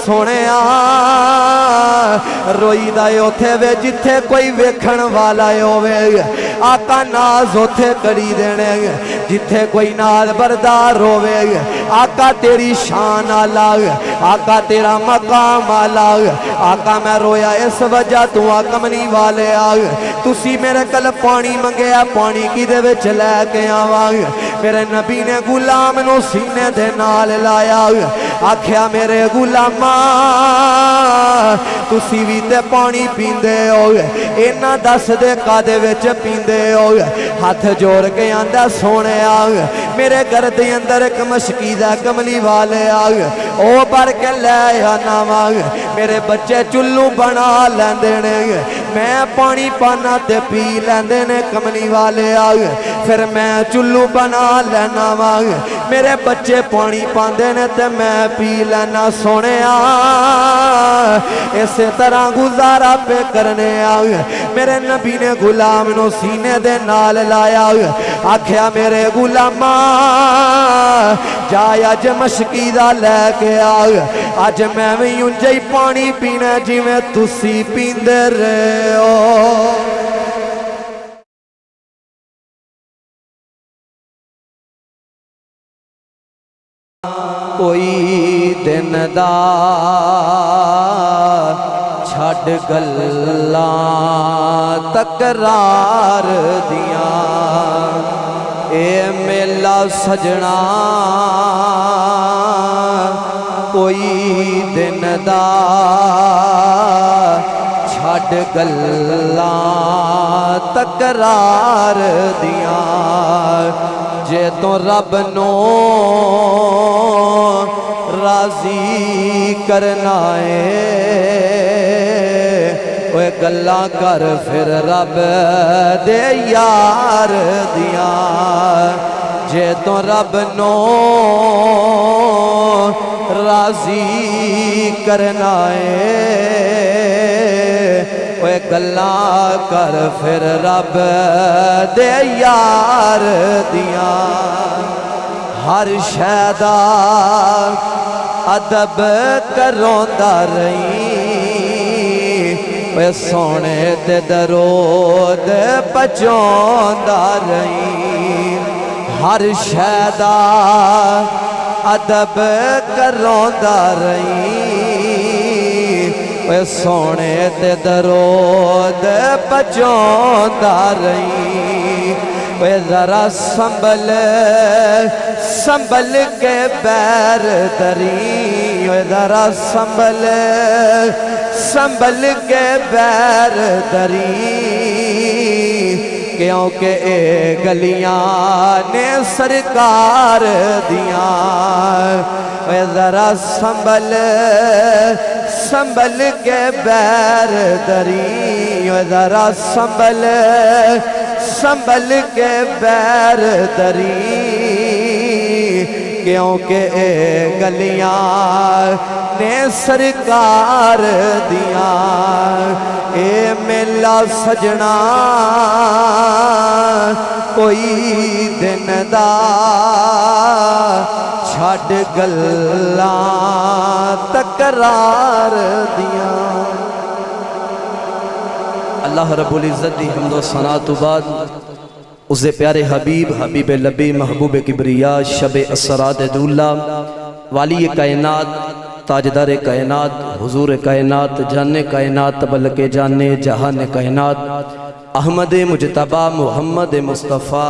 सोने रोईदा उथे वे जिथे कोई वेखण वाला होवे। आका नाज उथे करी देने जिथे कोई नाल बरदार होवे। आका तेरी शान अलग, आका तेरा मकाम अलग। आका मैं रोया इस वजह तू कमली वाले तुसी मेरे कल पानी मंगया, पानी किदे विच लैके आवांगे। मेरे नबी ने गुलाम नू सीने दे नाल लाया, आख्या मेरे गुलामा तुसी भी ते पानी पींदे हो, इना दस दे कादे विच पींदे हो। हाथ जोड़ के आंदा सोने मेरे घर दे अंदर एक मशकी दा कमली वाले ओ भर के लै आना वांग। मेरे बच्चे चुल्लू बना लैंदे ने, मैं पानी पाना ते पी लैंदे ने कमली वाले फिर मैं चुल्लू बना लेना वांग। मेरे बच्चे पानी पांदे ने ते मैं पी लेना। सोने इस तरह गुजारा पे करने मेरे नबी ने गुलाम नो सीने दे नाल लाया, आख्या मेरे गुलामा जा अज मशकी दा लैके अज मैं भी उंजे ही पानी पीना जिवें तुसी पींदे रहे हो। कोई दिन दा छड़ गल्लां तकरार दियां, ए मेला सजना कोई दिन दा छड़ गल्लां तकरार दियां। जे तो रब नो राजी करना है ओए गल्ला कर फिर रब दे यार दिया। जे तो रब नो राजी करना है ओए गल्ला कर फिर रब दे यार दिया। हर शैदा अदब करोंदा रही वे सोने ते दरोद बचौंदा रही। हर शैदा अदब करोंदा रही वे सोने ते दरोद बचौंदा रही। वे जरा संभल संभल के बैर दरी, वे जरा संभल संभल के बैर दरी। क्योंकि ए गलियां ने सरकार दिया। वे जरा संभल संभल के बैर दरी, वे जरा संभल संभल के बैर दरी। क्योंकि ए गलियां ने सरकार दिया। ए मेला सजना कोई दिन दा छड़ गल्लां तकरार दिया। अल्लाह रब्बुल इज़्ज़त दी हम्दो सना तो बाद उसके प्यारे हबीब हबीब लबी महबूब किबरिया शब असरात दुल्ला वाली कायनात ताजदार कायनात हुजूर कायनात जाने कायनात बल्कि जाने जहान कायनात अहमद मुजतबा मुहम्मद मुस्तफ़ा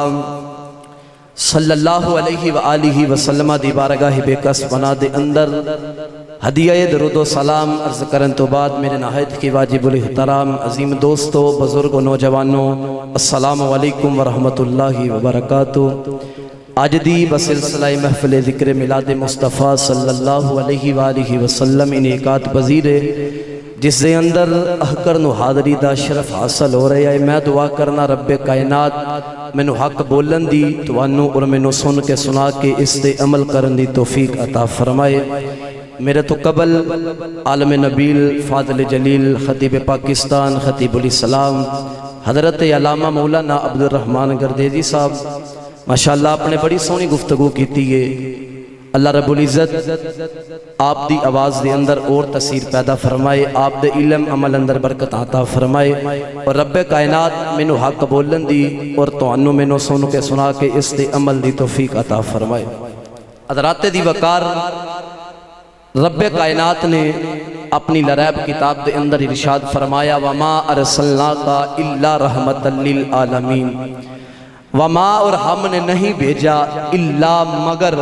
सल्लल्लाहु अलैहि व आलिहि वसल्लम दी बारगाह बेकस बना दे अंदर हदिया दरूद सलाम अर्ज करन तो बाद मेरे नहायत की वाजिबुल एहतराम अजीम दोस्तों बुजुर्गों नौजवानों अस्सलामु अलैकुम व रहमतुल्लाहि व बरकातुहू। आज दी बसिलसिला महफिल ज़िक्र मिलाद मुस्तफ़ा सल्लल्लाहु अलैहि व आलिहि वसल्लम इनेकात पजीर है जिसके अंदर अहकर नू हाज़री दा शरफ हासिल हो रहा है। मैं दुआ करना रब्बे कायनात मैनू हक बोलन दी तुहानू और मैनू सुन के सुना के इस ते अमल करन दी तौफीक अता फरमाए। मेरे तो कबल आलम नबील फादिल जलील खतीब पाकिस्तान खतीबुल इस्लाम हज़रत अल्लामा मौलाना अब्दुल रहमान गर्देजी साहब माशाअल्लाह आपने बड़ी सोहनी गुफ्तगू की है। अल्लाह रब्बुल इज़्ज़त आप दी आवाज़ दे अंदर और तसीर पैदा फरमाए, आप दे इल्म अमल अंदर बरकत आता फरमाए और रब्बे कायनात मैनू हक बोलन दी और तुहानू मैनू सुन के सुना के इस दे अमल दी तौफीक अता फरमाए। हज़रात दी वकार रब्बे कायनात ने अपनी लरैब किताब के अंदर इरशाद फरमाया, वमा अरसलनाका इल्ला रहमतल लिल आलमीन, वमा और हमने नहीं भेजा इल्ला मगर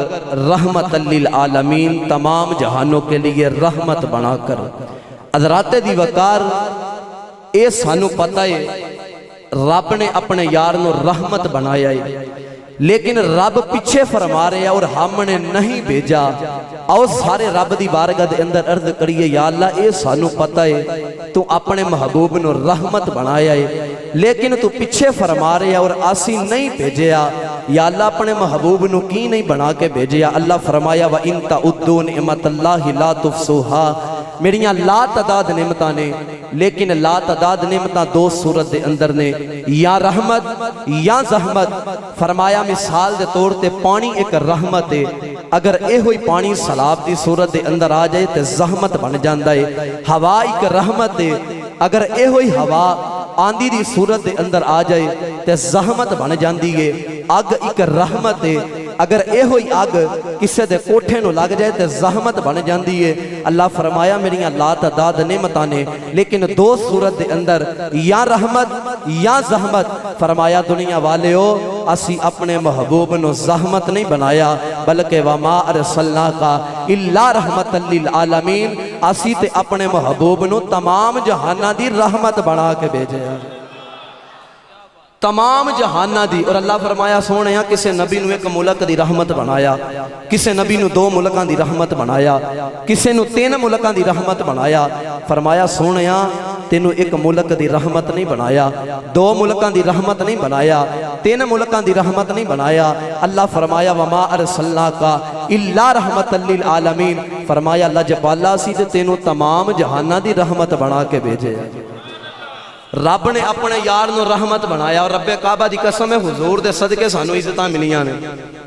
रहमतल लिल आलमीन, तमाम जहानों के लिए रहमत बनाकर। हज़रात दी वकार ये सानू पता है रब ने अपने यार नू रहमत बनाया है, लेकिन रब पीछे फरमा रहे और हमने नहीं भेजा। आओ सारे रब की बारगाह के अंदर अर्ज करिए, या अल्लाह ये सानू पता है तू अपने महबूब नू रहमत बनाया है, लेकिन तू पीछे फरमा रहे और आसी नहीं भेजिया। या अल्लाह अपने महबूब नू की नहीं बना के भेजिया। अल्लाह फरमाया, व इन तउद्दू निअमतल्लाहि ला तुहसूहा, मेरियां ला तदाद निमत ने, लेकिन ला तदाद निमत दो सूरत के अंदर ने, या रहमत या जहमत। फरमाया मिसाल के तौर पर पानी एक रहमत है, अगर यह पानी सलाब की सूरत के अंदर आ जाए तो जहमत बन जाता है। हवा एक रहमत है, अगर यह हवा आंधी की सूरत के अंदर आ जाए तो जहमत बन जाती है। अग एक रहमत है, अगर यह अग किसी के कोठे नू लग जाए तो जहमत बन जाती है। अल्लाह फरमाया मेरिया ला तदाद निमत ने, लेकिन दो सूरत के अंदर या रहमत या जहमत। फरमाया दुनिया वाले हो असी अपने महबूब नू जहमत नहीं बनाया, बल्कि वमा अरसलनाका इल्ला रहमतल लिल आलमीन, असी ते अपने महबूब नू तमाम जहाना दी रहमत बना के भेजे, तमाम जहाना दी। और अल्लाह फरमाया सोने किसी नबी नू एक मुल्क दी रहमत बनाया, किसी नबी नू दो मुल्कां दी रहमत बनाया, किसी नू तीन मुल्कां दी रहमत बनाया। फरमाया सोने तेनू एक मुल्क दी रहमत नहीं बनाया, दो मुल्कां दी रहमत नहीं बनाया, तीन मुल्कां दी रहमत नहीं बनाया। अल्लाह फरमाया वमा अरसलनाका इल्ला रहमतल लिल आलमीन। फरमाया अल्लाह जबाला सी ते तेनू तमाम जहाना दी रहमत बना के भेजे। रब ने अपने यार नू रहमत बनाया। और रब्बे काबा दी कसम है हुजूर दे सदके सानू इज्जत मिलियां ने,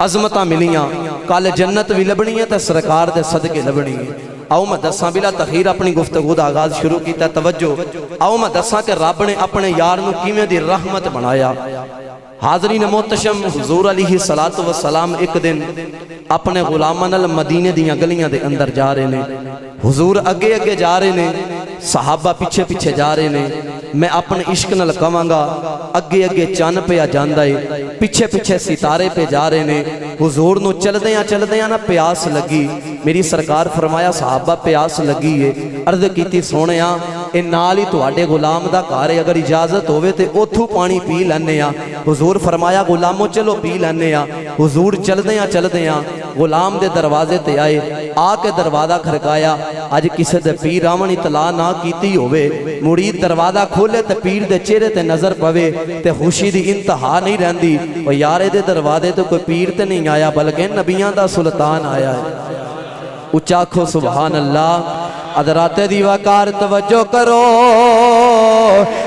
अजमत मिलियां, कल जन्नत भी लभनी है तो सरकार दे सदके लभनी है। आओ मैं दसा बिला तखीर अपनी गुफ्तगू का आगाज शुरू किया। तवज्जो, आओ मैं दसा कि रब ने अपने यार नू किवें दी रहमत बनाया। हाज़रीन मोहतशम, हुजूर अलैहि सलातो व सलाम एक दिन अपने गुलामां नाल मदीने दीयां गलियां दे अंदर जा रहे ने। हुजूर अगे अगे जा रहे ने, सहाबा पिछे पिछे जा रहे ने। मैं अपने इश्क नाल कवांगा अगे अगे चन पिया जांदा है, पिछे पिछे सितारे पे जा रहे ने। हुजूर नू चलदियां ना प्यास लगी। मेरी सरकार फरमाया सहाबा प्यास लगी है। अर्ज की सोनिया ए नाल ही तुहाडे गुलाम दा घर है, अगर इजाजत होवे ते ओथों पानी पी लैने आ। हुजूर फरमाया गुलामो चलो पी लैने आ। हुजूर चलदियां गुलाम दे दरवाजे ते आए, आके दरवाजा खड़काया। अज किसी दे पीर आवन इतला ना कीती होवे, मुरीद दरवाजा खोले ते पीर दे चेहरे ते नजर पवे ते खुशी दी इंतहा नहीं रहंदी। ओ यार इहदे दरवाजे ते कोई पीर ते नहीं आया, बल्कि नबियां दा सुल्तान आया है। उच्चा आखो सुभान अल्लाह। हज़रात दी वकार तवज्जो करो,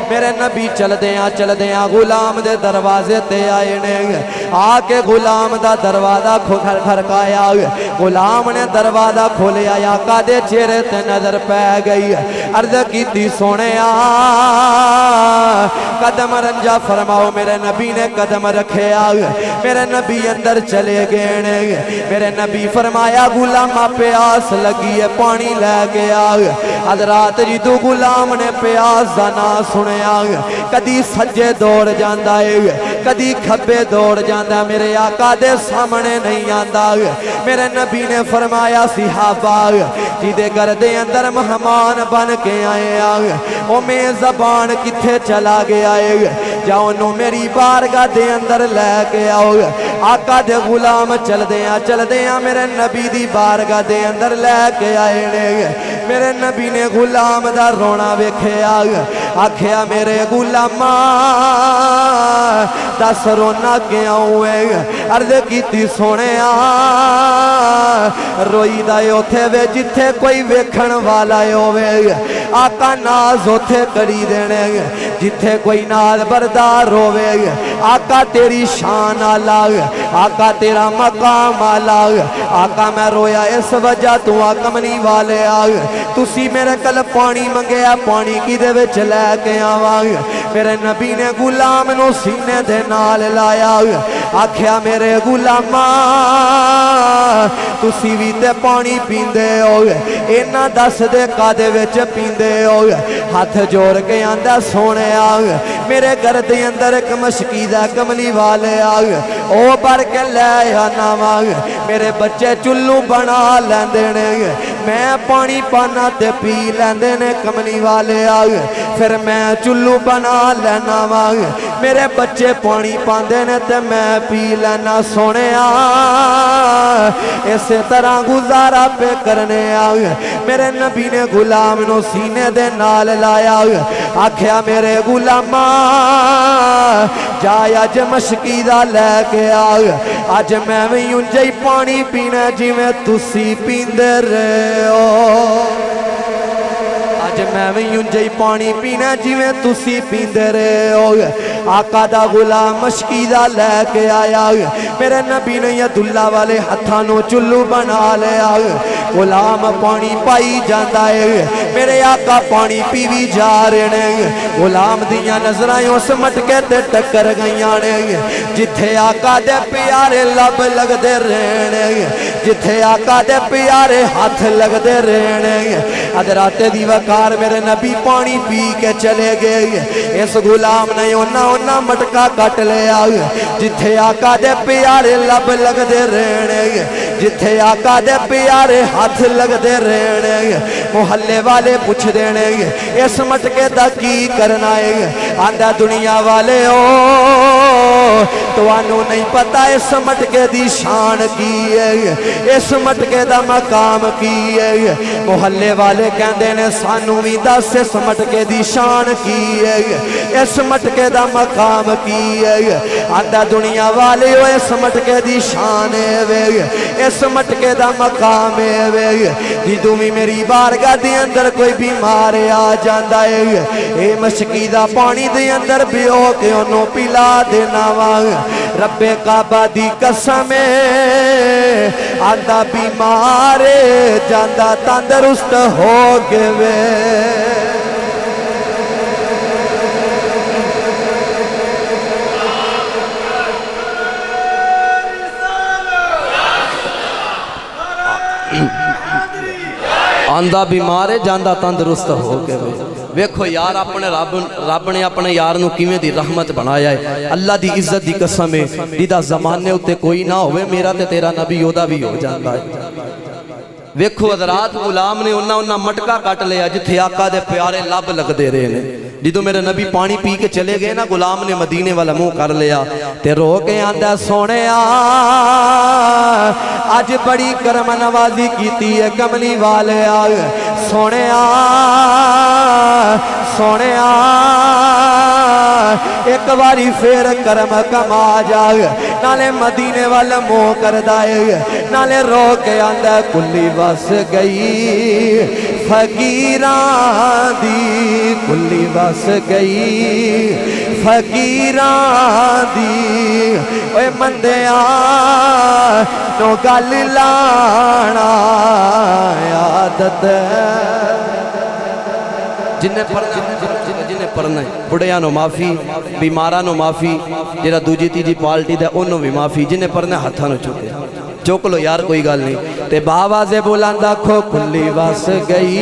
मेरे नबी चलदियां गुलाम दे दरवाजे ते आए ने। आके गुलाम दा दरवाजा खड़काया, गुलाम ने दरवाजा खोलिया, आका दे चेहरे ते नजर पै गई। अर्ज की सोने कदम रंजा फरमाओ। मेरे नबी ने कदम रखे, मेरे नबी अंदर चले गए ने। मेरे नबी फरमाया गुलामा प्यास लगी है, पानी लैके आ। हज़रात जी तू गुलाम ने प्यास का ना सुनिया, कदी सज्जे दौड़ जाता है, कदी खब्बे दौड़ जाता, मेरे आका दे सामने नहीं आता। मेरे नबी ने फरमाया सिहाबा जिदे घर दे अंदर मेहमान बन के आए आ, ओ मेज़बान किथे चला गया है, जाओ नो मेरी बारगाह दे अंदर लैके आओ। आका दे गुलाम चलदियां मेरे नबी दी बारगाह दे अंदर लैके आए ने। मेरे नबी ने गुलाम दा रोना वेख्या, आख्या मेरे गुलामा दस रोना क्यों है। अर्ज की सोने रोई दा उथे वे जिथे कोई वेखण वाला होवे। आका नाज उथे करी देने जिथे कोई नाल बरदार होवे। आका तेरी शान आला आका तेरा मकाम आला। आका मैं रोया इस वजह तू आ कमली वाले तुसी मेरे कल पानी मंगया, पानी किदे विच लैके आवा। मेरे नबी ने गुलाम नू सीने दे नाल लाया, आख्या मेरे गुलामा तुसी भी ते पानी पींदे हो, इन्ना दस दे कादे विच पींदे हो। हाथ जोड़ के आंदा सोने मेरे घर दे अंदर एक मशकीदा कमली वाले ओ भर के लै आना वा। मेरे बच्चे चुल्लू बना लैंदे ने, मैं पानी पाना ते पी लैंदे ने कमली वाले फिर मैं चुल्लू बना लेना वा। मेरे बच्चे पानी पांदे ने ते मैं पी लेना। सोने इस तरह गुजारा पे करने मेरे नबी ने गुलाम नो सीने दे नाल लाया, आख्या मेरे गुलामा जा अज मशकीदा लैके अज मैं भी उंजे ही पानी पीना जिवें तुसी पींदे रहे हो। अज मैं भी उंजे ही पानी पीना जिवें तुसी पींदे रहे हो। आका दा गुलाम मशकीदा लैके आया, मेरे नबी ने अब्दुल्ला वाले हत्थां नूं चुल्लू बना लिया। गुलाम पानी पाई जाता है, मेरे आका पानी पीवी जा रहे ने। गुलाम दियां नजरां उस मटके ते टक्कर गईयां ने जिथे आका दे प्यारे लब लगदे रहने, जिथे आका दे प्यारे हाथ लगदे रहने। अदराते दी वकार मेरे नबी पानी पी के चले गए। इस गुलाम ने ओना मटका कट लिया जिथे आका दे प्यारे लब लगदे रहने, जिथे आका दे प्यारे हाथ लगदे रहने। मोहल्ले वाले पुछ देने इस मटके दा की करना है। आंदा दुनिया वाले ओ तुहानू नहीं पता इस मटके दी शान की है, इस मटके दा मकाम की है। मोहल्ले वाले कहंदे ने सानू भी दस इस मटके दी शान की है, इस मटके दा मकाम की है। आंदा दुनिया वाले ओ इस मटके दी शान है, इस मटके दा मकाम है। जिदू भी मेरी बारगाह दे अंदर कोई बीमार आ जाता है, ये मशकीदा पानी दे अंदर बियो के ओनू पिला देना वा। रब्बे काबा दी कसम आंदा बीमार जांदा तंदरुस्त हो गए। आंदा बीमार है जांदा तंदरुस्त हो के। वेखो यार अपने रब ने अपने यार नू किवें दी रहमत बनाया है। अल्लाह दी इज्जत दी कसम है, जिदा जमाने उत्ते कोई ना होवे मेरा ते तेरा नबी ओदा भी हो जाता है। वेखो हज़रात गुलाम ने उन्ना मटका कट लिया जिथे आका दे प्यारे लब लगते रहे ने। जो मेरे नबी पानी पी के चले गए ना, गुलाम ने मदीने वाला मुंह कर लिया ते रो के आंदा सोने अज बड़ी करम नवाजी की है कमली वाले सोने सोने एक बारी फिर करम कमा जाए। नाले मदीने वाला मुंह कर दाए, नाले रो के आंदा कुल्ली बस गई फकीरां दी, कुल्ली बस गई फकीरां दी। ओए मंदिया नो गल लाना आदत जिन्हें पढ़ना है बुढ़िया नो माफ़ी, बीमारा नो माफ़ी, जरा दूजी तीजी पार्टी दा उन्होंने भी माफ़ी। जिन्हें पढ़ना हथा चुके चुक लो यार कोई गल नहीं। ते बाबा से बोला खो कुल्ली बस गई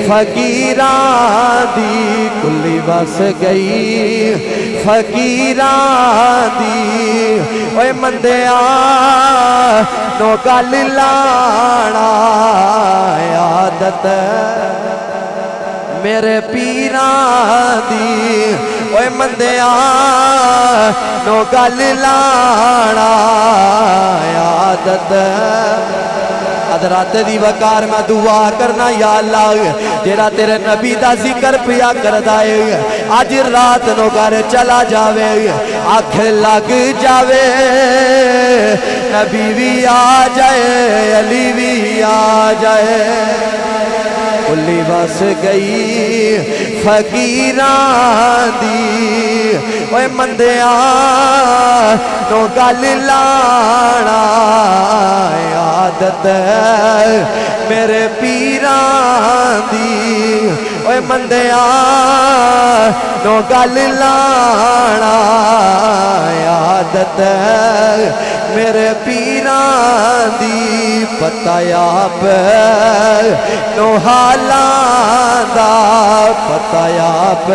फकीरां दी, कुल्ली बस गई फकीरां दी। ओए मंदिया नो गल लाना आदत मेरे पीरां दी। ओए मंदिया नो गल लाना आदत। अदराते दी वकार मैं दुआ करना या अल्लाह जेड़ा तेरे नबी दा जिक्र पिया करदा है अज रात नो घर चला जावे, आख लग जावे, नबी भी आ जाए, अली भी आ जाए। बोली बस गई फकीरां दी ओए मंदिया तो गल लाना आदत मेरे पीरां दी ओए मंदिया तो गल लाना आदत मेरे पीरां दी पता आप नो हालां दा पता आप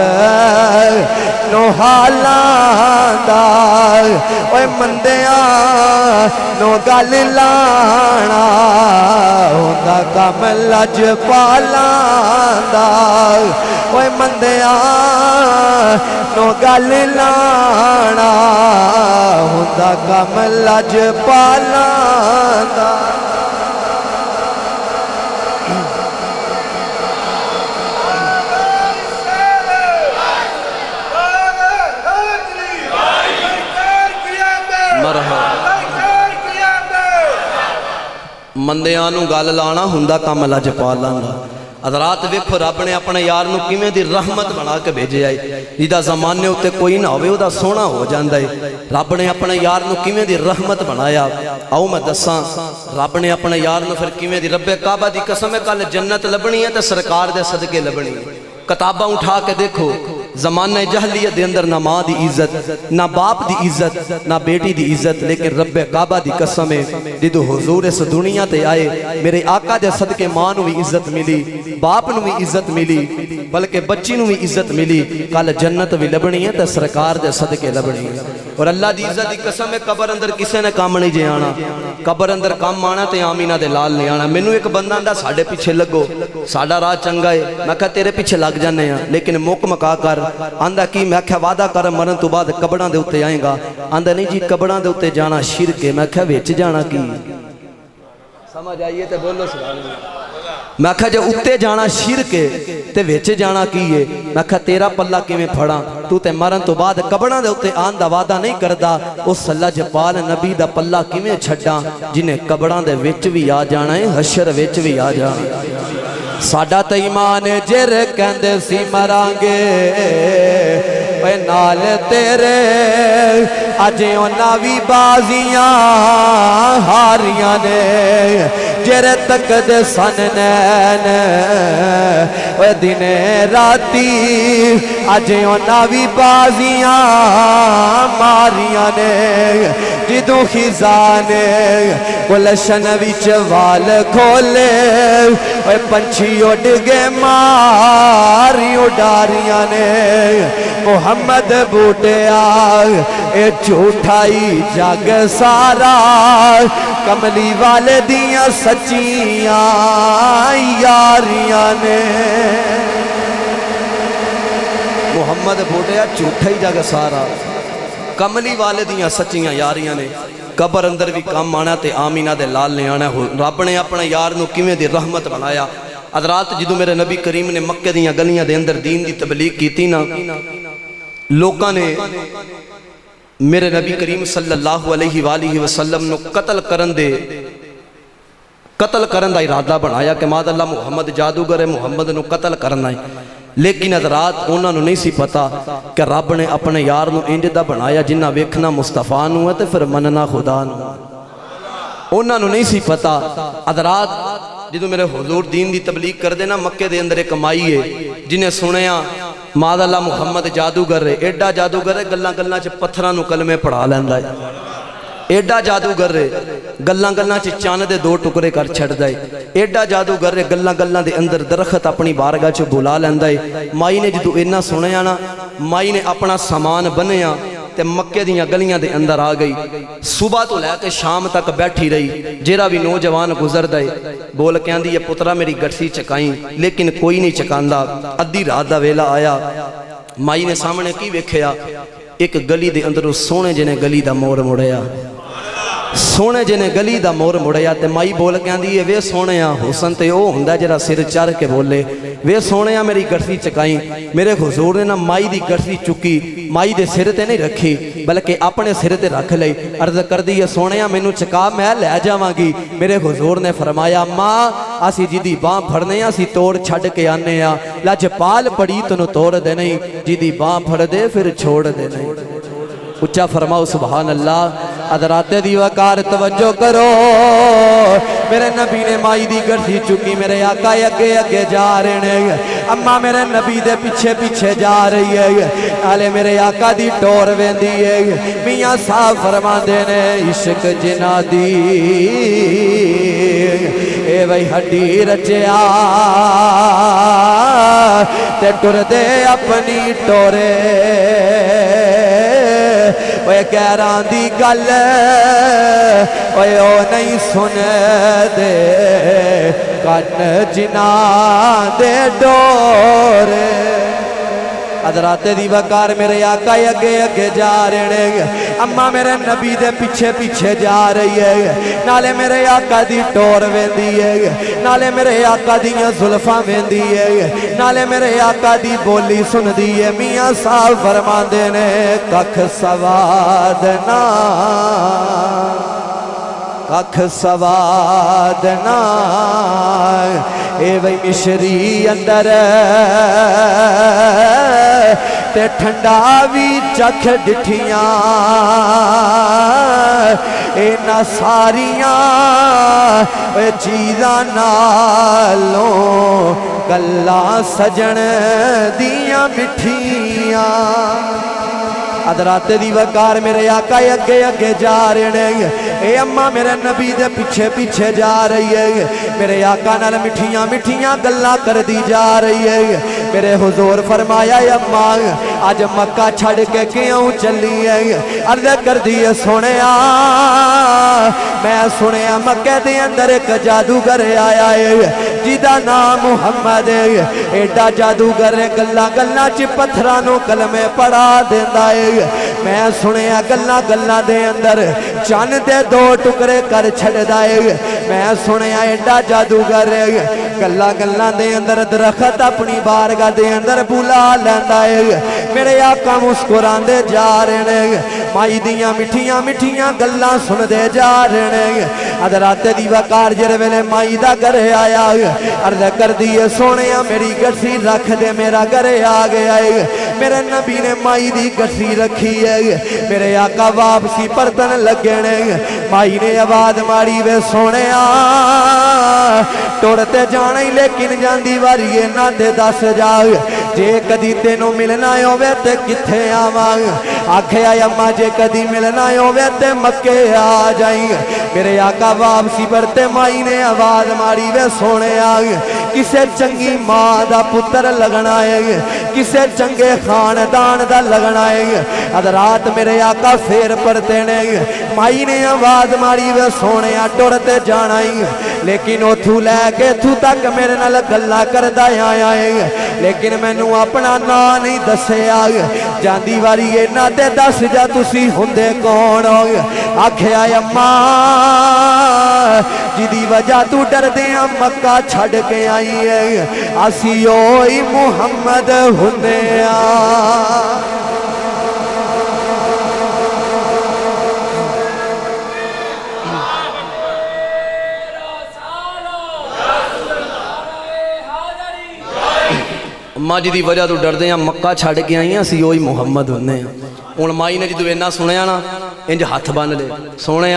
नो हालां दा ओए मंदिया नो गल लाना होंदा कम लजपालां दा ओए मंदिया नो गल लाना होंदा कम लजपालां दा मंदियां नूं गल लाना हुंदा कम लजपालां दा हज़रात वेखो रब ने अपने यार नूं किवें दी रहमत बना के भेजे है जिहदा ज़माने उत्ते कोई ना होवे उहदा सोहना हो जांदा है। रब ने अपने यार नूं किवें दी रहमत बनाया आओ मैं दसां रब ने अपने यार नूं फिर किवें दी रब्बे काबा दी कसम है कल जन्नत लभनी है ते सरकार दे सदके लभनी है। किताबां उठा के देखो ज़माने जहलियत दे अंदर ना माँ दी इज्जत ना बाप दी इज्जत ना बेटी दी इज्जत लेकिन रब्बे काबा दी कसम है जिदों हुजूर इस दुनिया ते आए मेरे आका दे सदके माँ नूं भी इज्जत मिली बाप नूं भी इज्जत मिली बल्कि बच्ची नूं भी इज्जत मिली कल जन्नत भी लभनी है ते सरकार दे सदके लभनी है। और अल्लाह दी इज्जत दी कसम है कबर अंदर किसी ने काम नहीं जे आना कबर अंदर काम आना ते आमीना दे लाल नहीं आना। मैनू एक बंदा आंदा साडे पीछे लगो साडा राह चंगा है मैं कहा तेरे पीछे लग जाने लेकिन मुक मका कर आंदा की मैं क्या वादा कर मरन तो बाद कबड़ां दे उत्ते आएगा आंदा नहीं जी कबड़ां दे उत्ते जाना शिरक है। मैं क्या विच जाना की समझ आइए तो बोलो मैं क्या जो उत्ते जाना शिरक है ते विच जाना की है। मैं क्या तेरा पल्ला किवें फड़ा तू ते मरन तो बाद कबड़ां दे उत्ते आन दा वादा नहीं करदा उस लजपाल नबी दा पल्ला किवें छड्डा जिन्हें कबड़ां दे विच भी आ जाना है हशर विच भी आ जाना। साडा ते ईमान जिर कहंदे सी मरांगे ओए नाल तेरे अज उन्हां भी बाजियां हारियां ने जिर तकदे सन नैन ओए दिने राती अज उन्हां भी बाजियां मारियां ने जिदों खिज़ा ने गुलशन विच वाल खोले ओए पंछी उड़ गए मारी उडारियां ने मोहम्मद बूटिया ए झूठाई जग सारा कमली वाले दियां सच्चियां यारियां ने। मोहम्मद बूटिया झूठा ही जग सारा कमली वाले दियां सच्चियां यारियां ने। कबर अंदर भी काम आना ते आमीना दे लाल ने आना। रब ने अपने यार नूं किवें दी रहमत बनाया। हज़रात जदों मेरे नबी करीम ने मक्के दियां गलियां दे अंदर दीन दी तबलीग कीती ना लोकां ने मेरे नबी करीम सल्लल्लाहु अलैहि वसल्लम नूं कतल करन दा इरादा बनाया कि मादअल्लाह मुहम्मद जादूगर है मुहम्मद नूं कतल करना है। लेकिन हज़रात उन्होंने नहीं सी पता कि रब ने अपने यार नूं इंज दा बनाया जिन्ना वेखना मुस्तफा नूं है ते फिर मनना खुदा नूं। उन्होंने नहीं सी पता। हज़रात जो मेरे हुजूर दीन दी तबलीग करते ना मक्के दे अंदर एक माई है जिन्हें सुनिया मादअल्लाह मुहम्मद जादूगर है एडा जादूगर है गल्लां गल्लां च पत्थरां नूं कलमे पढ़ा लैंदा है। एडा जादूगर है गल्लां गल्लां च चन्न दे दो टुकड़े कर छड्डदा है। एडा जादूगर है गल्लां गल्लां दे अंदर दरखत अपनी बारगाह च बुला लैंदा है। माई ने जदों इन्ना सुनिया ना माई ने अपना समान बन्निया ते मक्के दियां गलियां दे अंदर आ गई। सुबह तो लैके शाम तक बैठी रही। जेरा भी नौजवान गुजरदा है बोल के आंदी है पुत्रा मेरी गठसी चकाई लेकिन कोई नहीं चकांदा। अद्धी रात दा वेला आया माई ने सामने की वेखिया एक गली दे अंदरों सोहने जिने गली दा मोड़ मुड़िया सोने जी ने गली का मोर मुड़िया तो माई बोल के आंदी है वे सोने हुसन तो वह होंगे जरा सिर चढ़ के बोले वे सोने मेरी गठरी चकाई। मेरे हुजूर ने ना माई की गठरी चुकी माई के सिर ते नहीं रखी बल्कि अपने सिर ते रख ली। अर्ज कर दी है सोने मैनू चका मैं लै जावांगी। मेरे हुजूर ने फरमाया माँ असी जिदी बांह फड़ने असी तोड़ छड़ के आने लजपाल पड़ी तेन तोड़ दे नहीं जिदी बांह फड़ दे फिर छोड़ दे नहीं। उच्चा फरमाओ सुभान अल्लाह। अदराते दी वकार तवज्जो करो। मेरे नबी ने माई दी गठरी चुकी मेरे आका अगे अगे जा रहे हैं। अम्मा मेरे नबी दे पीछे पीछे जा रही है। नाले मेरे आका दी टोर वेंदी है। मियां साहब फरमांदे ने इश्क जिना दी ए वही हड्डी रचिया ते टुरदे अपनी टोरे गैरां दी गल ओए ओ नहीं सुन दे कन जिना दे डोरे। अदराते दी वकार मेरे आका अगे अगे जा रहे हैं। अम्मा मेरे नबी दे पीछे पीछे जा रही है। नाले मेरे आका दी टोर वेंदी है नाले मेरे आका दियां जुल्फां वेंदी है नाले मेरे आका दी बोली सुनदी है। मियां साहब फरमांदे ने कख सवाद ना कख सवाद ना ए वही मिश्री अंदर ते ठंडा भी चख डिठियां इना सारियां चीज़ां नालों गल्लां सजन दियां मिठियां। अदराते दी वकार मेरे आका अगे अगे जा रहे हैं। ए अम्मा मेरे नबी दे पीछे पीछे जा रही है। मेरे आका नाल मिठियां मिठियां गल्लां कर दी जा रही है। मेरे हुजूर फरमाया अम्मा अज मक्का छड़ के क्यों चली है। अर्ज कर दी है सोने मैं सुने मक्के दे अंदर एक जादूगर आया है जिदा नाम मुहम्मद है। एडा जादूगर गल्लां गल्लां च पत्थरां नूं कलमे पढ़ा देंदा है। मैं सुने गल्लां गल्लां दे अंदर चन दे दो टुकड़े कर छड़दा है। मैं सुने एडा जादूगर गल्लां गल्लां दे अंदर दरखत अपनी बारगाह दे अंदर बुला लैंदा है। मेरे आका मुस्कुरांदे जा रहे हैं। माई दियां मिठियां मिठियां गल्लां सुनदे जा रहे हैं। अदराते दी वकार जिस वेले माई दा घरे आया अर्ज कर दी है सोने मेरी गठरी रख दे मेरा घरे आ गया है। मेरे नबी ने माई दी गठरी रखी है। मेरे आका वापसी परतन लगे ने। माई ने आवाज मारी वे सोने टुरते जाना ही लेकिन जांदी वारी इन्हां ते दस जा जे कदी तेनों मिलना होवे ते किथे आवां। आखिया अम्मा जे कदी मिलना होवे ते मक्के आ जाई। मेरे आका वापसी परते माई ने आवाज मारी वे सोने किसे चंगी मां दा पुत्र लगना है किसे चंगे खानदान दा लगना है। अदरात मेरे आका फेर परते ने। माई ने आवाज मारी वे सोने टुरते जाना ही लेकिन उथू लैके इथू तक मेरे नाल गल्लां करदा आया है लेकिन मैनू अपना ना नहीं दस्सिया। जांदी वारी इन्हां ते दस जा तुसी हुंदे कौन हो। आखिया अम्मा जिदी वजह तू डरदे मक्का छड़ के आई है असी ओही मुहम्मद हुंदे आ। अम्मा जी की वजह तो डरते हैं मक्का छड़ के आई असी वही मुहम्मद होने हूँ। माई ने जो इन्ना सुनिया ना इंज हथ बन ले सोने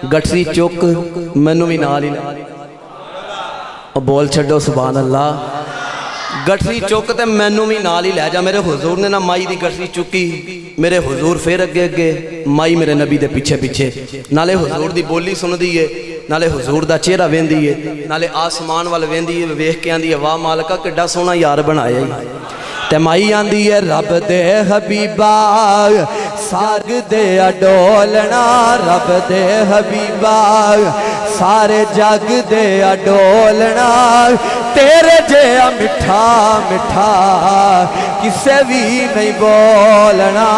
गठरी चुक मैनू भी नाल ही बोल छो सुभान अल्लाह। गठरी चुक तो मैनू भी नाल ही लै जा। मेरे हुजूर ने ना माई की गठरी चुकी। मेरे हुजूर फिर अगे अगे माई मेरे नबी के पीछे पीछे नाले हुजूर की बोली सुनदी है नाले हुजूर का चेहरा वेंदी है नाले आसमान वाल वेंदी है। वेख के आंदी है वाह मालका किड्डा सोहना यार बनाया ही। ते माई आंदी है रब दे हबीबा जग दे डोलना रब दे हबीबा, सारे जग दे डोलना तेरे जिहा मिठा मिठा किसे भी नहीं बोलना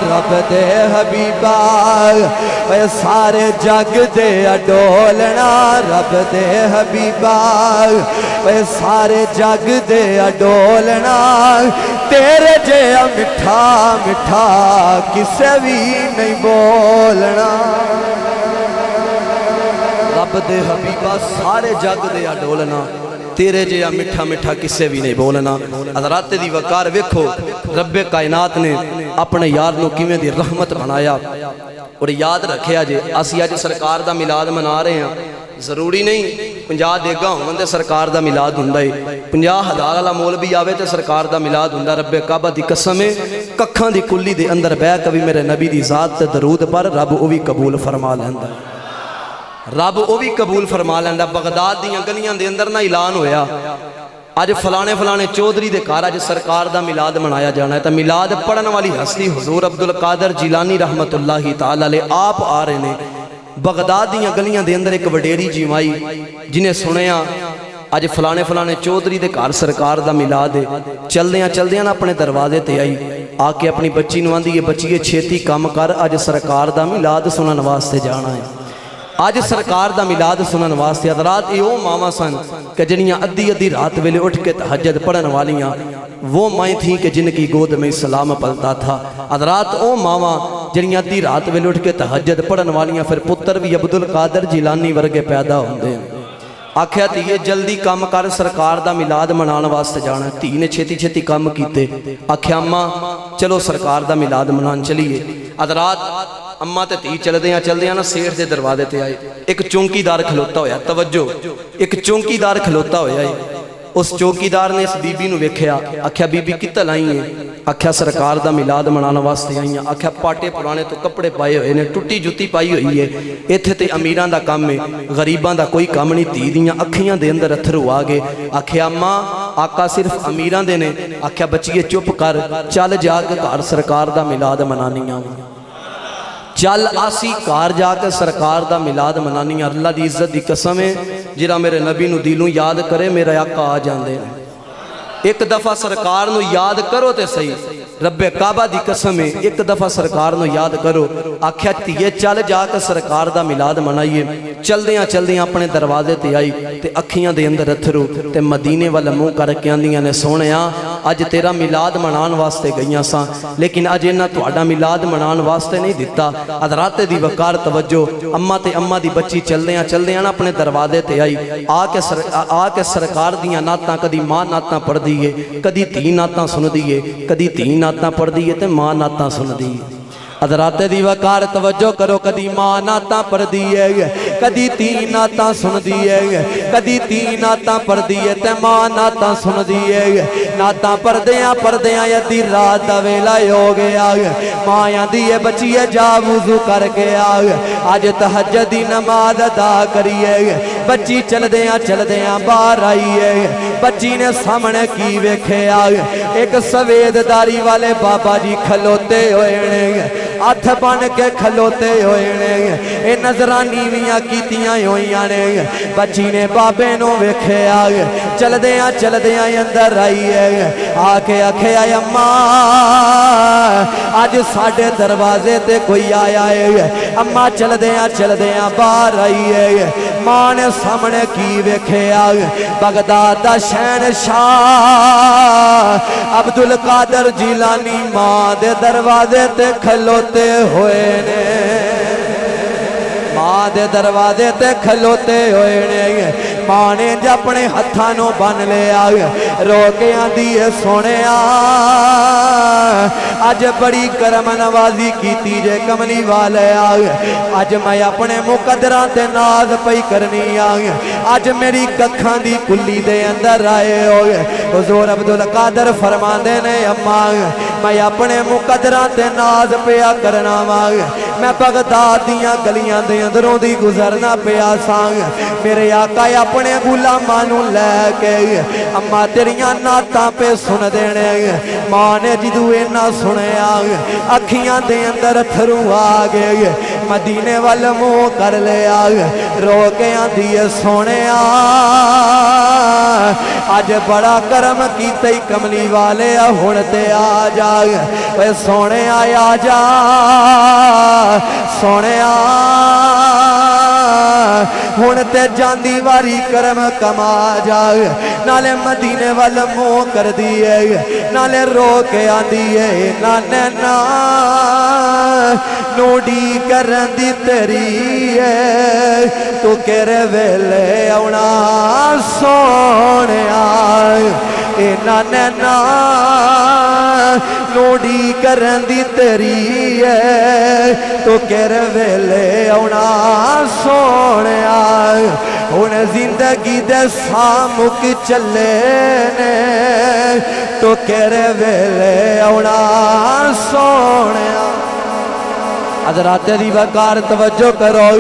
रब दे हबीबा। सारे जग दे डोलना रब दे हबीबा, सारे जग दे डोलना तेरे जिहा मिठा मिठा किसे भी नहीं बोलना रब दे हबीबा, सारे जग दे डोलना तेरे जिहा मिठा मिठा किसे भी नहीं बोलना। हज़रात दी वकार वेखो, रब्बे कायनात ने अपने यार नूं किवें दी रहमत बनाया। और याद रखिया जे असीं अज सरकार दा मिलाद मना रहे हैं, जरूरी नहीं 50 देगा होवन ते सरकार दा मिलाद हुंदा है, 50,000 वाला मोल भी आवे ते सरकार दा मिलाद हुंदा। रब्बे काबा दी कसम है, कखां दी कुल्ली दे अंदर बह कभी मेरे नबी दी जात ते दरूद पर रब वो भी कबूल फरमा लैंदा, रब वो भी कबूल फरमा लैंदा। बगदाद दीयां गलियां दे अंदर ना ऐलान होया अज फलाने फलाने चौधरी दे घर अज सरकार दा मिलाद मनाया जाना है। तो मिलाद पढ़न वाली हस्ती हुजूर अब्दुल कादर जिलानी रहमतुल्लाही तआला अलैह आप आ रहे ने। बगदाद दीयां गलियां दे अंदर एक वडेरी जीवाई जिन्हें सुनिया अज फलाने फलाने चौधरी दे घर सरकार दा मिलाद है, चलदियां चलदियां ना अपने दरवाजे ते आई, आके अपनी बच्ची नूं आंदी है बच्चीए छेती कम कर, अज सरकार दा मिलाद सुनन वास्ते जाना है, अज सरकार दा मिलाद सुनन वास्ते। हज़रात ये मावां सन कि जिन्हियां अद्धी अद्धी रात वेले उठ के तहज्जुद पढ़न वालियां, वो माएँ थी कि जिनकी गोद में सलाम पलता था। हज़रात ओ मावां जिन्हियां अद्धी रात वेले उठ के तहज्जुद पढ़न वालियां, फिर पुत्र भी अब्दुल कादर जिलानी वर्गे पैदा होंदे हैं। आख्या धीए जल्दी कम कर, सरकार दा मिलाद मनाने वास्ते जाना। धी ने छेती छेती कम कीते, आख्या अम्मा चलो सरकार दा मिलाद मनान चलीए। हज़रात अम्मा ते धी चलदियां ना सेठ दे दरवाजे ते आए, एक चौकीदार खलोता होया, तवज्जो एक चौकीदार खलोता होया है। उस चौकीदार ने इस बीबी नूं वेख्या, आख्या बीबी कित्तल आई है? आख्या सरकार दा मिलाद मनाने वास्ते आई हैं। आख्या पाटे पुराने तो कपड़े पाए हुए ने, टुट्टी जुत्ती पाई हुई है, इत्थे ते अमीरां दा काम है, गरीबां दा कोई काम नहीं। धी दियां अखियां दे अंदर अथरू आ गए। आख्या अम्मा आका सिर्फ अमीरां दे ने। आख्या बच्चीए चुप कर, चल जाके घर सरकार दा मिलाद मनानियां, चल आसी घर जाके सरकार दा मिलाद मनानी। अल्लाह दी इज्जत दी कसम है, जिहड़ा मेरे नबी नूं दिलों याद करे मेरे आका आ जांदे ने। एक दफा सरकार नूं याद करो ते सही, रब्बे काबा दी कसम है, एक दफा सरकार नूं याद करो। आख्या धीए चल जाके सरकार दा मिलाद मनाइए। चलदियां चलदियां अपने दरवाजे ते आई ते अखियां दे अंदर अथरू ते मदीने वाल मुंह करके आंदियां ने, सोहणिया अज तेरा मिलाद मनान वास्ते गईयां सां, लेकिन अज इन्हां तुहाडा मिलाद मनान वास्ते नहीं दिता। हज़रात दी वकार तवज्जो, अम्मा ते अम्मा दी बच्ची चलदियां चलदियां ना अपने दरवाजे ते आई, आके सरकार दियां नातां, कदी मां नातां पढ़दी है, कदी धी नातां सुनदी है, कदी धी नातां पढ़दी है ते मां नातां सुनदी है। हज़रात दी वकार तवज्जो करो, कदी मां नातां पढ़दी है, कदी धी नातां सुनदी है, कदी धी नातां पढ़दी है ते मां नातां सुनदी है। नातां पढ़दियां पढ़दियां अद्धी रात दा वेला हो गया, मां आंदी है बच्चीए जा वुज़ू करके आ, अज तहज्जुद दी नमाज अदा करिए। बच्ची चलदियां चलदियां बाहर आई है, बच्ची ने सामने की वेख्या, एक सवेददारी वाले बाबा जी खलोते हुए ने, हथ बन के खलोते हुए ने, ये नजरां नीवियां कीतियां होइयां ने। बच्ची ने बाबे नूं वेख्या, चलदियां चलदियां अंदर आई है, आके आख्या अम्मा अज साडे दरवाजे ते कोई आया है। अम्मा चलदियां चलदियां बाहर आई है, मां ने सामने की वेख्या, बगदाद दा शहनशाह अब्दुल कादर जिलानी मां दे दरवाजे ते खलोते हुए ने, मां दे दरवाजे ते खलोते हुए ने। मां ने अपने हत्थां नूं बन लिया, रो के आंदी है सोहणिया अज बड़ी करम नवाजी कीती जे कमली वाले, अज मैं अपने मुकदरां ते नाज पई करनी आ, अज मेरी कखां दी कुल्ली दे अंदर आए हो। हुजूर अब्दुल कादर फरमांदे ने अम्मा मैं अपने मुकदरां ते नाज पिया करना वा, मैं बगदाद दियां गलियां दे अंदरों दी गुजरना पिया सांग, मेरे आका अपने गुलामां नूं लैके अम्मा तेरियां नातां पे सुन देने। मां ने जिदू इन्ना सुनिया अखियां दे अंदर अथरू आ गए, मदीने वाल मुंह कर लिया, रो के आंदी है सोने अज बड़ा करम कीते कमली वाले हुण ते आ जा, वे सोने आ जा सोने हुण ते जांदी वारी करम कमा जा, नाले मदीने वाल मुंह कर दिए, नाले रो के आंदी है नाने ना नोडी करन दी तेरी है, तू केरे वेले आउणा सोहणिया, ए नाने ना नोडी करन दी तेरी है, तू केरे वेले आउणा सोहणिया, हुण जिंदगी दे सामुक चले ने, तो केरे वेले आउणा सोहणिया। हज़रात दी वकार तवज्जो करो,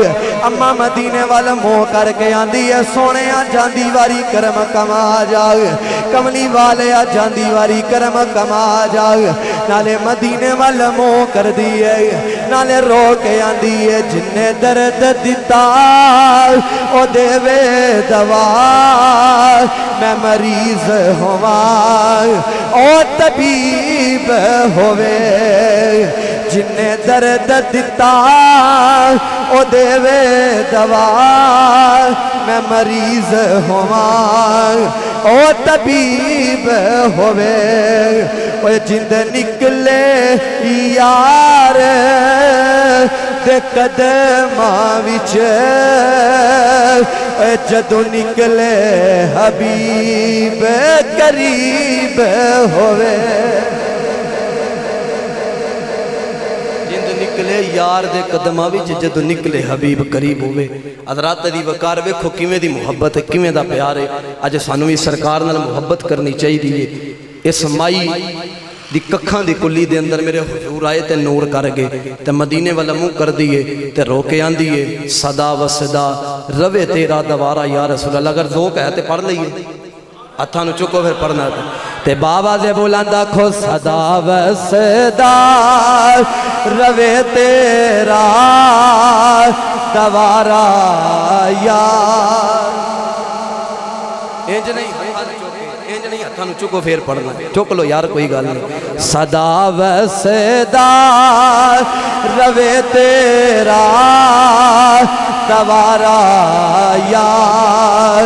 अम्मा मदीने वाल मुंह करके आंदी है सोने जांदी वारी करम कमा जाग, कमली वाले जांदी वारी करम कमा जाग, नाले मदीने वाल मुंह कर दिए, नाले रो के आंदी है जिन्ने दर्द दिता ओ देवे दवा, मैं मरीज होवा ओ तबीब होवे, जिन्ने दर्द दिता ओ देवे दवा, मैं मरीज होवा ओ तबीब होवे, ओ जिंद निकले यार दे कदमां विच, जदों निकले हबीब करीब होवे, निकले यार दे कदमां विच जदों निकले हबीब करीब होवे। हज़रात दी वकार वेखो किवें दी मुहब्बत है, किवें दा प्यार है। अज सानू भी सरकार नाल मुहब्बत करनी चाहिए। इस माई दी कखां दी कुल्ली दे अंदर मेरे हुजूर आए ते नूर कर गए ते मदीने वाला मुंह कर दिए ते रो के आंदी है सदा वसदा रवे तेरा दवारा या रसूल अल्लाह। अगर ज़ोक है तो पढ़ लीए, हत्थां नूं चुको फिर पढ़ना ते बाबा जे बोलांदा खो सदा वसदा रवे तेरा दवारा यार। इंज नहीं इंज नहीं हत्थां नूं चुको फिर पढ़ना, चुक लो यार कोई गल नहीं। सदा वसदा रवे तेरा दवारा यार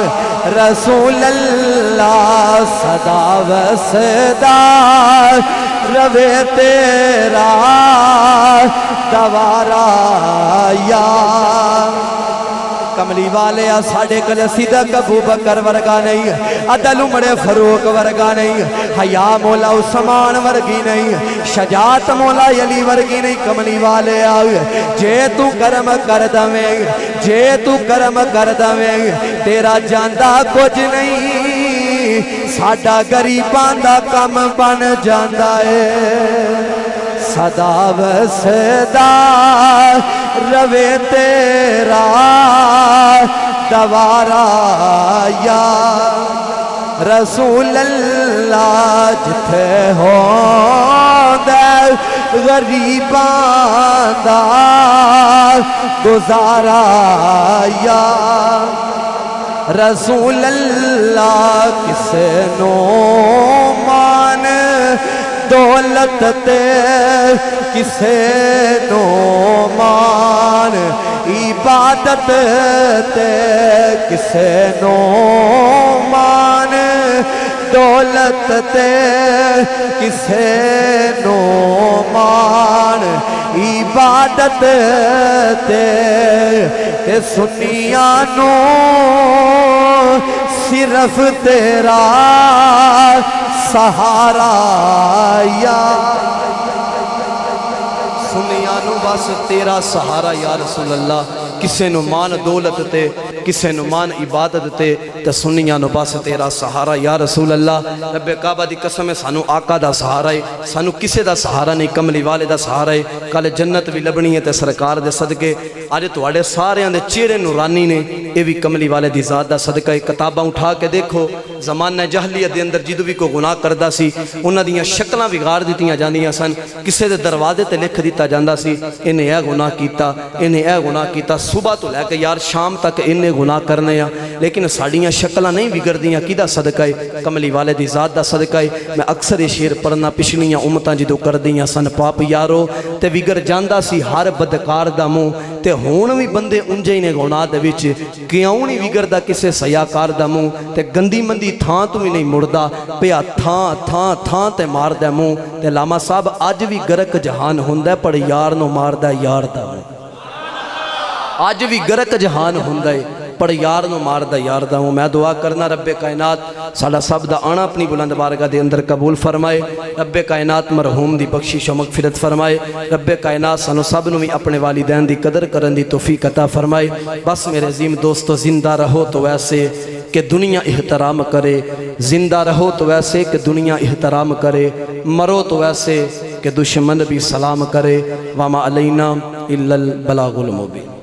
रसूल अल्लाह, सदा वसदा रवे तेरा दवारा यार। कमली वाले साढ़े कल सिद्दीक़ अबू बकर वर्गा नहीं, अदल उमर फरूक वर्गा नहीं, हया मौला उस्मान वर्गी नहीं, शजात मौला अली वर्गी नहीं। कमली वाले जे तू करम कर दवे, जे तू करम कर दवे तेरा जांदा कुछ नहीं, साडा गरीबां दा कम बन जांदा है। सदा वसदा रवे तेरा दवारा यार रसूल अल्लाह, जिथे होंदा गरीबां दा गुजारा यार रसूल अल्लाह। किसे नो मान दौलत ते किसे नो मान इबादत ते, किसे नो मान दौलत ते किसे नो मान इबादत ते सुनिया नो सिर्फ तेरा सहारा यार। सुनिया नू बस तेरा सहारा या रसूल अल्लाह, किसे नु मान दौलत ते किसे नुमान इबादत ते सुनिया नु बस तेरा सहारा या रसूल अल्लाह। रब्बे काबा दी कसम है सानू आका दा सहारा है, सानू किसे दा सहारा नहीं, कमली वाले दा सहारा है। कल जन्नत भी लभनी है ते सरकार दे सदके। अज तुहाडे सारियां दे चेहरे नूरानी ने, ये भी कमली वाले दी जात दा सदका है। किताबां उठा के देखो, जमाना जहलियत दे अंदर जिदों भी कोई गुनाह करदा सी उन्हां दियां शक्लां बिगाड़ दित्तियां जांदियां सन। किसे दे दरवाजे ते लिख दिता जांदा सी इन्हें यह गुनाह कीता, इन्हें यह गुनाह कीता, सुबह तो लैके यार शाम तक इन्हें गुनाह करने आ। लेकिन साड़ियाँ शक्लां नहीं बिगड़दियाँ, किदा सदका है? कमली वाले दी जात दा सदका है। मैं अक्सर ये शेर पढ़ना, पिछलियां उम्मतां जदों करदियां सन पाप यारो ते विगड़ जांदा सी हर बदकार दा मुँह, ते हुण भी बंदे उंजे ही ने गुनाह दे विच, क्यों नहीं विगड़दा किसे सयाकार दा मुँह, ते गंदी मंदी थां तो भी नहीं मुड़दा पिया, थां थां थां ते मारदा मुँह। ते लामा साहब अज भी गरक जहान हुंदा पर यार नो मारदा यार दा मुँह, अज भी गरक जहान हुंदा है पर यार नो मारदा यार दा मुँह। मैं दुआ करना रब्बे कायनात साडा सब दा आना अपनी बुलंद बारगाह दे अंदर कबूल फरमाए। रब्बे कायनात मरहूम दी बख्शिश व मगफिरत फरमाए। रब्बे कायनात सानू सब नू भी अपने वालिदैन दी कदर करन दी तौफीक अता फरमाए। बस मेरे अजीम दोस्तों, जिंदा रहो तो वैसे कि दुनिया एहतराम करे, जिंदा रहो तो वैसे कि दुनिया एहतराम करे, मरो तो वैसे कि दुश्मन भी सलाम करे। वामा अलैना इल्लल बलागुल मुबीन।